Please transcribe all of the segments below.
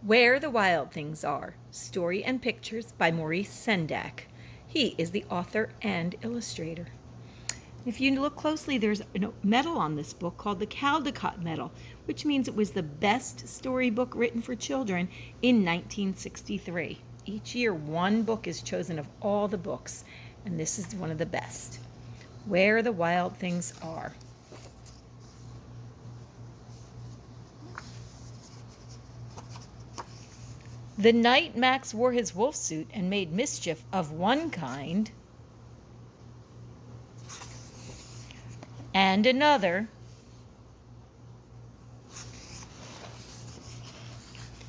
Where the Wild Things Are, Story and Pictures by Maurice Sendak. He is the author and illustrator. If you look closely, there's a medal on this book called the Caldecott Medal, which means it was the best storybook written for children in 1963. Each year, one book is chosen of all the books, and this is one of the best. Where the Wild Things Are. The night Max wore his wolf suit and made mischief of one kind and another,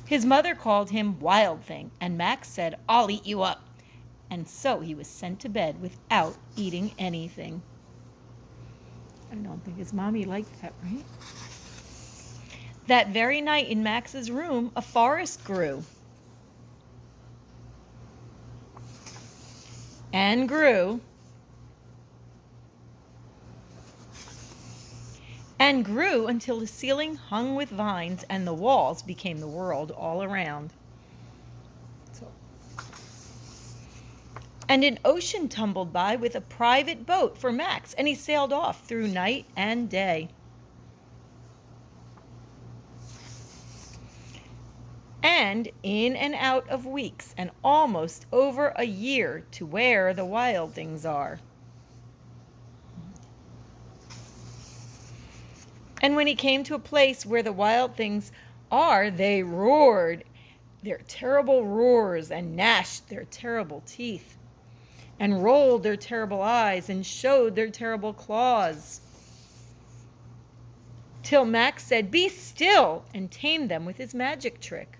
his mother called him Wild Thing, and Max said, "I'll eat you up." And so he was sent to bed without eating anything. I don't think his mommy liked that, right? That very night in Max's room, a forest grew. And grew and grew until the ceiling hung with vines and the walls became the world all around. And an ocean tumbled by with a private boat for Max, and he sailed off through night and day. And in and out of weeks and almost over a year to where the wild things are. And when he came to a place where the wild things are, they roared their terrible roars and gnashed their terrible teeth and rolled their terrible eyes and showed their terrible claws. Till Max said, "Be still," and tamed them with his magic trick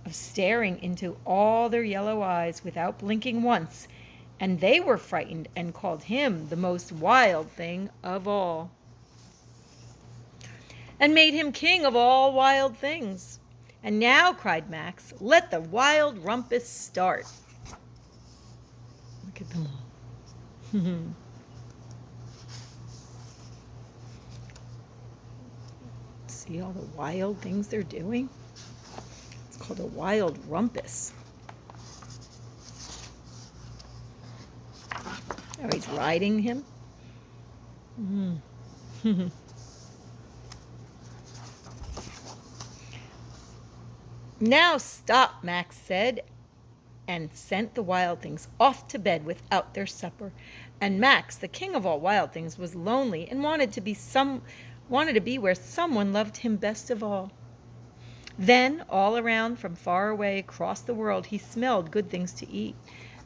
of staring into all their yellow eyes without blinking once, and they were frightened and called him the most wild thing of all, and made him king of all wild things. And now, cried Max, let the wild rumpus start. Look at them all. See all the wild things they're doing? Called a wild rumpus. Oh, he's riding him. Now stop, Max said, and sent the wild things off to bed without their supper. And Max, the king of all wild things, was lonely and wanted to be where someone loved him best of all. Then, all around from far away across the world, he smelled good things to eat.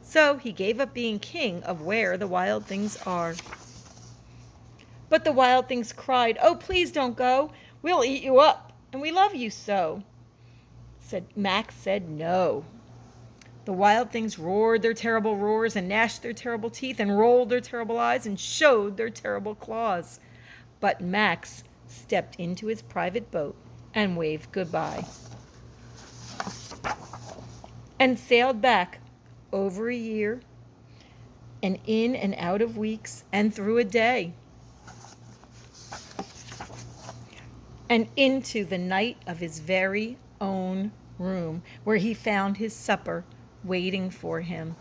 So he gave up being king of where the wild things are. But the wild things cried, "Oh, please don't go. We'll eat you up, and we love you so." Max said no. The wild things roared their terrible roars and gnashed their terrible teeth and rolled their terrible eyes and showed their terrible claws. But Max stepped into his private boat and waved goodbye and sailed back over a year and in and out of weeks and through a day and into the night of his very own room, where he found his supper waiting for him.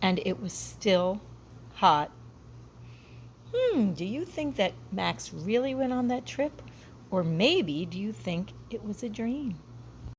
And it was still hot. Do you think that Max really went on that trip? Or maybe do you think it was a dream?